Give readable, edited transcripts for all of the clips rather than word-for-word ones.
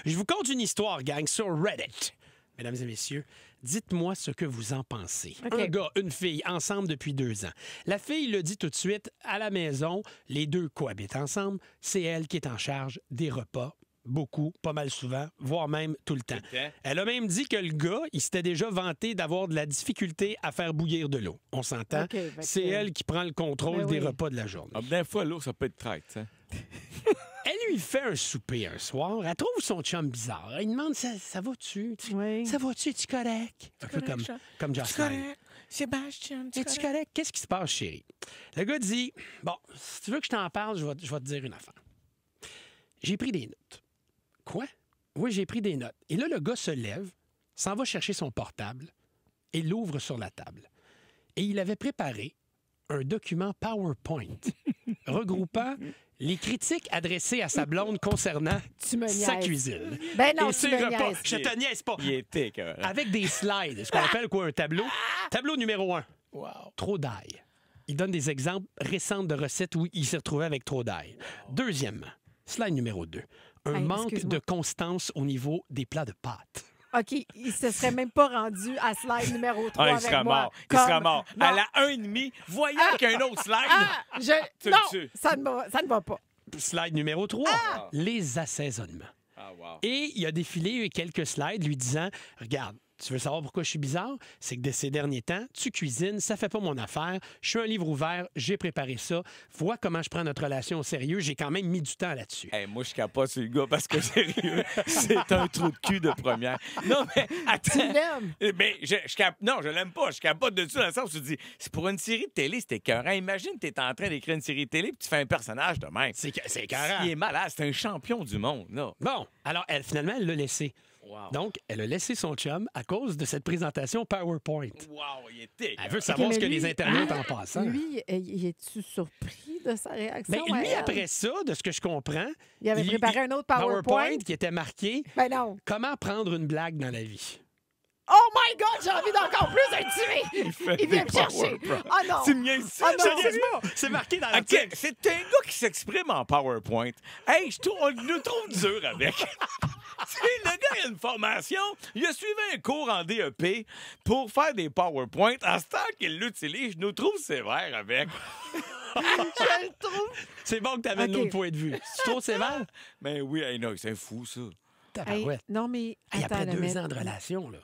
Je vous conte une histoire, gang, sur Reddit. Mesdames et messieurs, dites-moi ce que vous en pensez. OK. Un gars, une fille, ensemble depuis 2 ans. La fille le dit tout de suite, à la maison, les deux cohabitent ensemble. C'est elle qui est en charge des repas. Beaucoup, pas mal souvent, voire même tout le temps. Elle a même dit que le gars, il s'était déjà vanté d'avoir de la difficulté à faire bouillir de l'eau. On s'entend? OK, fait C'est que- elle qui prend le contrôle Ben des oui. repas de la journée. Ah, des fois, l'eau, ça peut être traite. Hein? Elle lui fait un souper un soir. Elle trouve son chum bizarre. Elle demande ça va-tu? Oui. Ça va-tu? Es-tu correct? Un peu correct, ça? comme Jocelyn. Sébastien, Es-tu correct? Qu'est-ce qui se passe, chérie? Le gars dit bon, si tu veux que je t'en parle, je vais te dire une affaire. J'ai pris des notes. Quoi? Oui, j'ai pris des notes. Et là, le gars se lève, s'en va chercher son portable et l'ouvre sur la table. Et il avait préparé un document PowerPoint regroupant les critiques adressées à sa blonde concernant Tu me sa niaises. cuisine. Ben non, et tu ses me repas. niaises. Je te niaise pas. Il était écœurant. Avec des slides, ce qu'on appelle quoi, un tableau. Tableau numéro 1. Wow. Trop d'ail. Il donne des exemples récents de recettes où il s'est retrouvé avec trop d'ail. Deuxièmement, slide numéro 2. Un Hey, manque excuse-moi. de constance au niveau des plats de pâtes. OK, il se serait même pas rendu à slide numéro 3 Ah, il avec sera moi. mort. Il sera mort. Non. À la 1,5, voyant qu'il y a un autre slide. Ah, Tu le non, tues. ça ne va pas. Slide numéro 3. Les assaisonnements. Ah, wow. Et il a défilé quelques slides lui disant regarde, tu veux savoir pourquoi je suis bizarre? C'est que de ces derniers temps, tu cuisines, ça fait pas mon affaire. Je suis un livre ouvert, j'ai préparé ça. Vois comment je prends notre relation au sérieux. J'ai quand même mis du temps là-dessus. Hey, moi, je capote sur le gars parce que, sérieux, c'est un trou de cul de première. Non, mais Tu attends. l'aimes. Mais non, je l'aime pas. Je capote dessus dans le sens où tu dis, c'est pour une série de télé, c'était écœurant. Imagine, tu es en train d'écrire une série de télé puis tu fais un personnage de même. C'est carré. Il est malade. C'est un champion du monde, là. Bon, alors finalement, elle l'a laissé. Wow. Donc, elle a laissé son chum à cause de cette présentation PowerPoint. Wow, il était Elle veut OK, savoir mais ce que lui- les internautes en passant. Lui, es-tu surpris de sa réaction? Mais à lui, elle? après ça, de ce que je comprends, Il avait préparé un autre PowerPoint. qui était marqué Ben non. « Comment prendre une blague dans la vie Oh my God, j'ai envie d'encore plus le tuer. Il vient me chercher. Ah non. C'est mien, c'est Ah non. Je te niaise pas! C'est marqué dans la OK, c'est un gars qui s'exprime en PowerPoint. Hey, on le trouve dur avec. Le gars, il a une formation. Il a suivi un cours en DEP pour faire des PowerPoint. En ce temps qu'il l'utilise, je nous trouve sévère avec. Je le trouve. C'est bon que tu amènes OK. l'autre point de vue. C'est trop sévère? Ben oui, hey, non, c'est fou, ça. Tabarouette. Non, mais Hey, attends, après là, 2 ans de relation, là.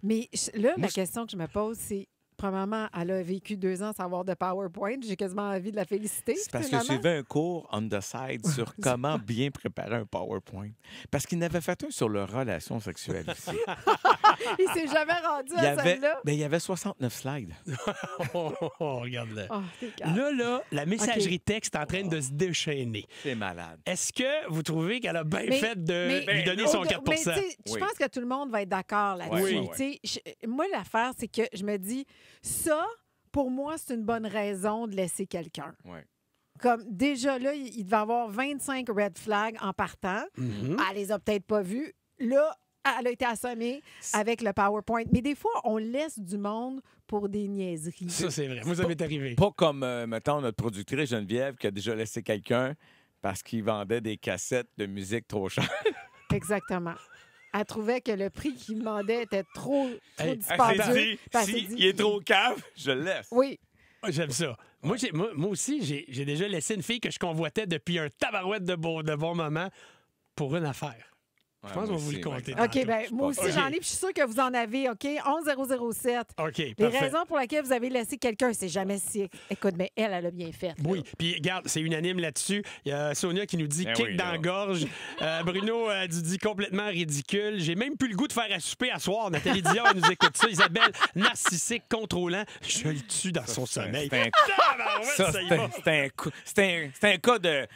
Mais là, Moi, la question que je me pose, c'est premièrement, elle a vécu 2 ans sans avoir de PowerPoint. J'ai quasiment envie de la féliciter. C'est parce que finalement. suivait un cours on the side sur comment bien préparer un PowerPoint. Parce qu'il n'avait fait un sur leur relation sexuelle aussi. Il s'est jamais rendu Il y à avait, celle-là. ben, il y avait 69 slides. Regarde-le. Oh, t'es calme. Là, la messagerie texte est en train de se déchaîner. C'est malade. Est-ce que vous trouvez qu'elle a bien Mais- fait de mais- lui donner son Mais 4 tu sais, je Oui. pense que tout le monde va être d'accord là-dessus. Oui, oui, Tu sais, moi, l'affaire, c'est que je me dis, ça, pour moi, c'est une bonne raison de laisser quelqu'un. Ouais. Comme déjà là, il devait avoir 25 red flags en partant. Mhm. Elle les a peut-être pas vus. Là, elle a été assommée avec le PowerPoint. Mais des fois, on laisse du monde pour des niaiseries. Ça, c'est vrai. Moi, ça m'est arrivé. Pas comme, mettons, notre productrice Geneviève qui a déjà laissé quelqu'un parce qu'il vendait des cassettes de musique trop chères. Exactement. Elle trouvait que le prix qu'il demandait était trop Hey, Elle s'est dispendieux. dit, Puis elle s'est si dit- il est trop cave, je le laisse. Oui. Ah, j'aime ça. Moi, moi aussi, j'ai déjà laissé une fille que je convoitais depuis un tabarouette de bon moment pour une affaire. Je pense qu'on va vous le compter. OK, ben moi aussi, OK. j'en ai, puis je suis sûre que vous en avez, OK? 11007. OK, Les parfait. raisons pour lesquelles vous avez laissé quelqu'un, c'est jamais si... Écoute, mais elle a bien fait. là. Oui, puis regarde, c'est unanime là-dessus. Il y a Sonia qui nous dit Ben kick oui, dans là. la gorge. Bruno dit complètement ridicule. J'ai même plus le goût de faire à souper à soir. Nathalie Dion nous écoute ça. Isabelle, narcissique, contrôlant. Je le tue dans son sommeil. C'est un, Tabarouette, ça, ça y c'est va. un- c'est un coup- c'est un cas de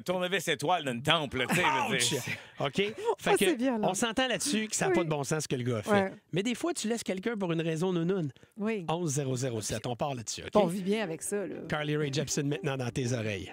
tournevis étoile d'une temple. Tu sais, je veux dire. OK? Fait Ah, c'est que violent. on s'entend là-dessus que ça n'a Oui. pas de bon sens ce que le gars a fait. Ouais. Mais des fois, tu laisses quelqu'un pour une raison nounoune. Oui. 11007. On part là-dessus, OK? On vit bien avec ça, là. Carly Rae Jepsen maintenant dans tes oreilles.